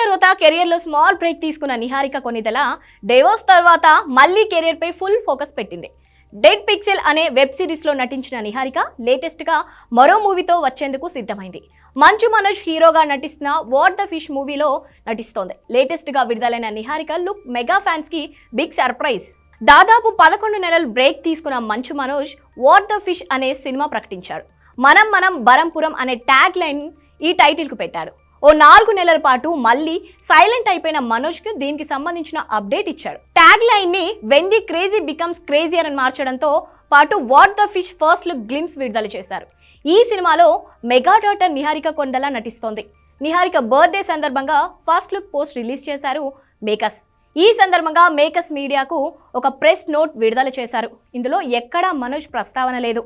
తర్వాత కెరియర్ లో small break తీసుకున్న నిహారిక కొన్నిదల డైవోర్స్ తర్వాత మళ్ళీ కెరియర్ పై ఫుల్ ఫోకస్ పెట్టింది. డెడ్ పిక్సెల్ అనే వెబ్ సిరీస్ లో నటించిన నిహారిక లేటెస్ట్ గా మరో మూవీతో వచ్చేందుకు సిద్ధమైంది. మంచు మనోజ్ హీరోగా నటిస్తున్న వాట్ ద ఫిష్ మూవీలో నటిస్తోంది. లేటెస్ట్ గా విడుదలైన నిహారిక లుక్ మెగా ఫ్యాన్స్ కి బిగ్ సర్ప్రైజ్. దాదాపు 11 నెలలు బ్రేక్ తీసుకున్న Manchu Manoj what the fish అనే సినిమా ప్రకటించాడు. మనం బరంపురం అనే ట్యాగ్ లైన్ ఈ టైటిల్ కు పెట్టాడు. ఓ 4 నెలల పాటు మళ్ళీ సైలెంట్ అయిపోయిన మనోజ్ కు దీనికి సంబంధించిన అప్డేట్ ఇచ్చాడు. ట్యాగ్ లైన్ ని వెన్ ది క్రేజీ బికమ్స్ క్రేజియర్ అని మార్చడంతో పాటు what the fish first look glimpse విడుదల చేశారు. ఈ సినిమాలో మెగా డాటర్ నిహారిక కొండల నటిస్తోంది. నిహారిక బర్త్డే సందర్భంగా ఫస్ట్ లుక్ పోస్ట్ రిలీజ్ చేశారు మేకర్స్. ఈ సందర్భంగా మేకర్స్ మీడియాకు ఒక ప్రెస్ నోట్ విడుదల చేశారు. ఇందులో ఎక్కడా మనోజ్ ప్రస్తావన లేదు.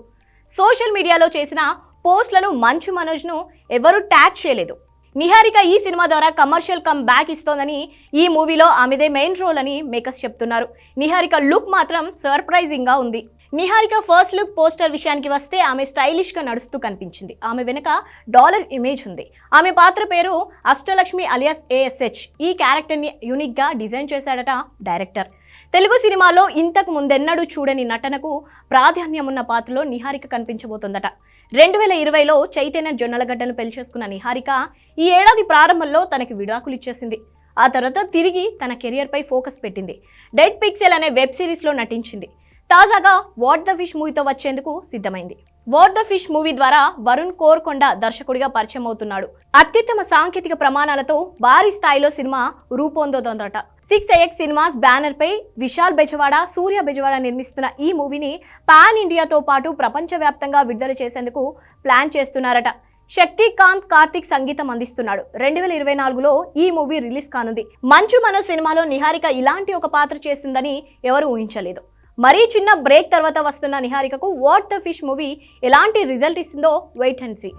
సోషల్ మీడియాలో చేసిన పోస్టులను మంచు మనోజ్ను ఎవరూ ట్యాగ్ చేయలేదు. నిహారిక ఈ సినిమా ద్వారా కమర్షియల్ కమ్ బ్యాక్ ఇస్తోందని, ఈ మూవీలో ఆమెదే మెయిన్ రోల్ అని మేకర్స్ చెప్తున్నారు. నిహారిక లుక్ మాత్రం సర్ప్రైజింగ్ గా ఉంది. నిహారిక ఫస్ట్ లుక్ పోస్టర్ విషయానికి వస్తే ఆమె స్టైలిష్ గా నడుస్తూ కనిపించింది. ఆమె వెనుక డాలర్ ఇమేజ్ ఉంది. ఆమె పాత్ర పేరు అష్టలక్ష్మి అలియాస్ ASH. ఈ క్యారెక్టర్ ని యూనిక్ గా డిజైన్ చేశాడట డైరెక్టర్. తెలుగు సినిమాలో ఇంతకు ముందెన్నడూ చూడని నటనకు ప్రాధాన్యం ఉన్న పాత్రలో నిహారిక కనిపించబోతోందట. 2020లో చైతన్య జొన్నలగడ్డను పెళ్లి చేసుకున్న నిహారిక ఈ ఏడాది ప్రారంభంలో తనకి విడాకులు ఇచ్చేసింది. ఆ తర్వాత తిరిగి తన కెరియర్ పై ఫోకస్ పెట్టింది. డెడ్ పిక్సెల్ అనే వెబ్ సిరీస్ లో నటించింది. తాజాగా వాట్ ద ఫిష్ మూవీతో వచ్చేందుకు సిద్ధమైంది. వాట్ ద ఫిష్ మూవీ ద్వారా వరుణ్ కోర్కొండ దర్శకుడిగా పరిచయం అవుతున్నాడు. అత్యుత్తమ సాంకేతిక ప్రమాణాలతో భారీ స్థాయిలో సినిమా రూపొందుతోందట. 6AX సినిమాస్ బ్యానర్ పై విశాల్ బెజవాడ, సూర్య బెజవాడ నిర్మిస్తున్న ఈ మూవీని పాన్ ఇండియాతో పాటు ప్రపంచవ్యాప్తంగా విడుదల చేసేందుకు ప్లాన్ చేస్తున్నారట. శక్తికాంత్ కార్తిక్ సంగీతం అందిస్తున్నాడు. 2024లో ఈ మూవీ రిలీజ్ కానుంది. మంచు మనోజ్ సినిమాలో నిహారిక ఇలాంటి ఒక పాత్ర చేస్తుందని ఎవరు ఊహించలేదు. మరీ చిన్న బ్రేక్ తర్వాత వస్తున్న నిహారికకు వాట్ ద ఫిష్ మూవీ ఎలాంటి రిజల్ట్ ఇస్తుందో వెయిట్ అండ్ సీ.